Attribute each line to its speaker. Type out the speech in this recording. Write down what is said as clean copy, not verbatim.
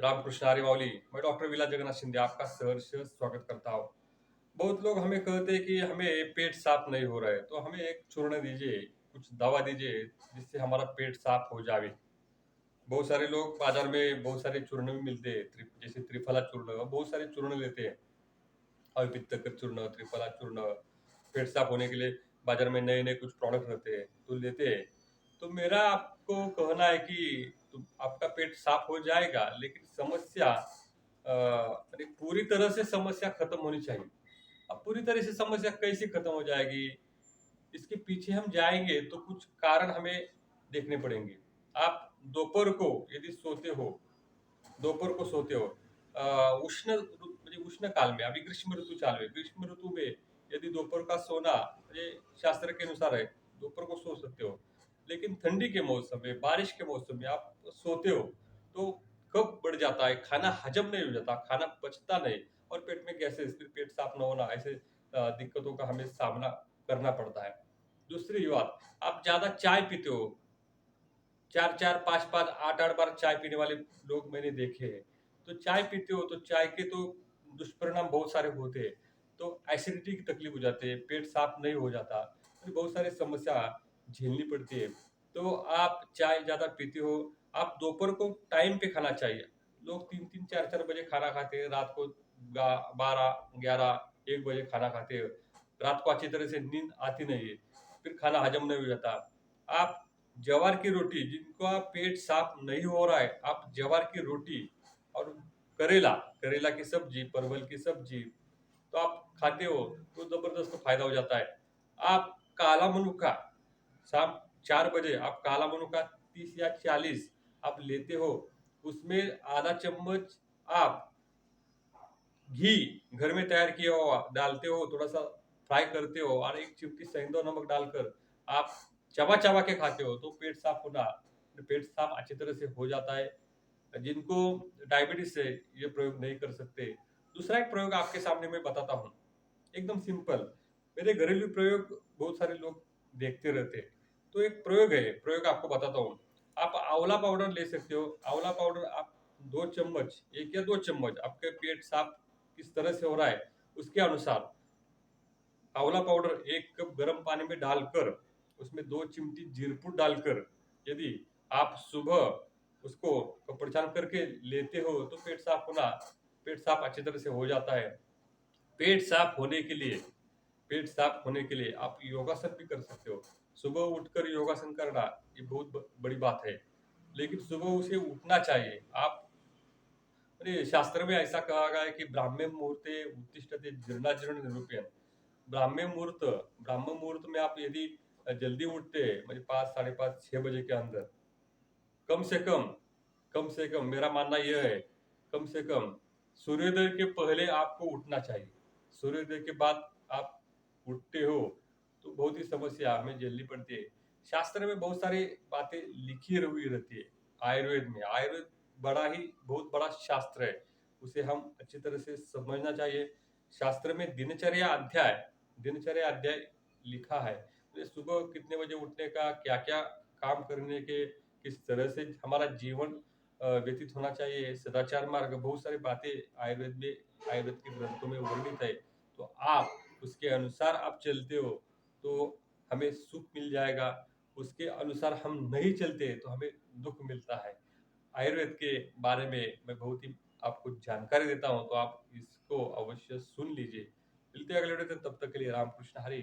Speaker 1: रामकृष्ण हरी माऊली। मैं डॉक्टर विलास जगन्नाथ शिंदे आपका सहर्ष स्वागत करता हूँ। बहुत लोग हमें कहते हैं कि हमें पेट साफ नहीं हो रहा है, तो हमें एक चूर्ण दीजिए, कुछ दवा दीजिए जिससे हमारा पेट साफ हो जावे। बहुत सारे लोग बाजार में बहुत सारे चूर्ण भी मिलते हैं, जैसे त्रिफला चूर्ण, बहुत सारे चूर्ण लेते हैं। अविपित्तकर चूर्ण, त्रिफला चूर्ण, पेट साफ होने के लिए बाजार में नए नए कुछ प्रोडक्ट रहते हैं तो लेते हैं। तो मेरा आपको कहना है कि आपका पेट साफ हो जाएगा, लेकिन समस्या यानी पूरी तरह से समस्या खत्म होनी चाहिए। अब पूरी तरह से समस्या कैसे खत्म हो जाएगी, इसके पीछे हम जाएंगे तो कुछ कारण हमें देखने पड़ेंगे। आप दोपहर को यदि सोते हो, दोपहर को सोते हो, म्हणजे उष्ण काल में, अभी ग्रीष्म ऋतु चालू है, ग्रीष्म ऋतु में यदि दोपहर का सोना, ये शास्त्र के अनुसार है, दोपहर को सो सकते हो। लेकिन ठंडी के मौसम में, बारिश के मौसम में आप सोते हो तो कब बढ़ जाता है, खाना हजम नहीं हो जाता, खाना पचता नहीं, और पेट में गैसेस, फिर पेट साफ न होना, ऐसे दिक्कतों का हमें सामना करना पड़ता है। दूसरी बात, आप ज्यादा चाय पीते हो, 4-4, 5-5, 8-8 बार चाय पीने वाले लोग मैंने देखे हैं। तो चाय पीते हो तो चाय के तो दुष्परिणाम बहुत सारे होते हैं। तो एसिडिटी की तकलीफ हो जाती है, पेट साफ नहीं हो जाता, फिर बहुत सारी समस्या झेलनी पड़ती है। तो आप चाय ज़्यादा पीते हो, आप दोपहर को टाइम पे खाना चाहिए। लोग 3-3, 4-4 बजे खाना खाते हैं, रात को 12, 11, 1 बजे खाना खाते हैं। रात को अच्छी तरह से नींद आती नहीं है, फिर खाना हजम नहीं हो जाता। आप ज्वार की रोटी, जिनका पेट साफ नहीं हो रहा है, आप ज्वार की रोटी और करेला, करेला की सब्जी, परवल की सब्जी, तो आप खाते हो तो जबरदस्त फायदा हो जाता है। आप काला मनुका, शाम 4 बजे आप काला मनुका 30 या 40 आप लेते हो, उसमें आधा चम्मच आप घी घर में तैयार किया हुआ डालते हो, थोड़ा सा फ्राई करते हो और एक चिमटी सेंधो नमक डालकर आप चबा चबा के खाते हो, तो पेट साफ होना, पेट साफ अच्छी तरह से हो जाता है। जिनको डायबिटीज है ये प्रयोग नहीं कर सकते। दूसरा एक प्रयोग आपके सामने मैं बताता हूँ, एकदम सिंपल। मेरे घरेलू प्रयोग बहुत सारे लोग देखते रहते हैं, तो एक प्रयोग है, प्रयोग आपको बताता हूँ। आप आंवला पाउडर ले सकते हो। आंवला पाउडर आप 2 चम्मच, 1 या 2 चम्मच, आपके पेट साफ किस तरह से हो रहा है उसके अनुसार, आंवला पाउडर 1 कप गर्म पानी में डालकर, उसमें 2 चिमटी जीरपुर डालकर, यदि आप सुबह उसको कपड़चान करके लेते हो तो पेट साफ होना, पेट साफ अच्छी तरह से हो जाता है। पेट साफ होने के लिए, पेट साफ होने के लिए आप योगासन भी कर सकते हो। सुबह उठकर योगासन करना ये बहुत बड़ी बात है, लेकिन सुबह उसे उठना चाहिए। आप, अरे शास्त्र में ऐसा कहा गया है कि ब्राह्मे मुहूर्ते उत्तिष्ठते जीर्णाजीर्ण निरूपयन। ब्राह्मी मुहूर्त, ब्राह्म मुहूर्त में आप यदि जल्दी उठते हैं, म्हणजे 5, 5:30, 6 बजे के अंदर, कम से कम, कम से कम मेरा मानना यह है, कम से कम सूर्योदय के पहले आपको उठना चाहिए। सूर्योदय के बाद आप उठते हो तो बहुत ही समस्या हमें झेलनी पड़ती है। शास्त्र में बहुत सारी बातें लिखी हुई रहती है। आयुर्वेद में, आयुर्वेद बड़ा ही बहुत बड़ा शास्त्र है, उसे हम अच्छी तरह से समझना चाहिए। शास्त्र में दिनचर्या अध्याय लिखा है। तो सुबह कितने बजे उठने का, क्या क्या काम करने के, किस तरह से हमारा जीवन व्यतीत होना चाहिए, सदाचार मार्ग, बहुत सारी बातें आयुर्वेद में, आयुर्वेद के ग्रंथों में वर्णित है। तो आप उसके अनुसार आप चलते हो तो हमें सुख मिल जाएगा। उसके अनुसार हम नहीं चलते तो हमें दुख मिलता है। आयुर्वेद के बारे में मैं बहुत ही आपको जानकारी देता हूँ, तो आप इसको अवश्य सुन लीजिए। मिलते हैं अगले वीडियो में, तब तक के लिए रामकृष्ण हरि।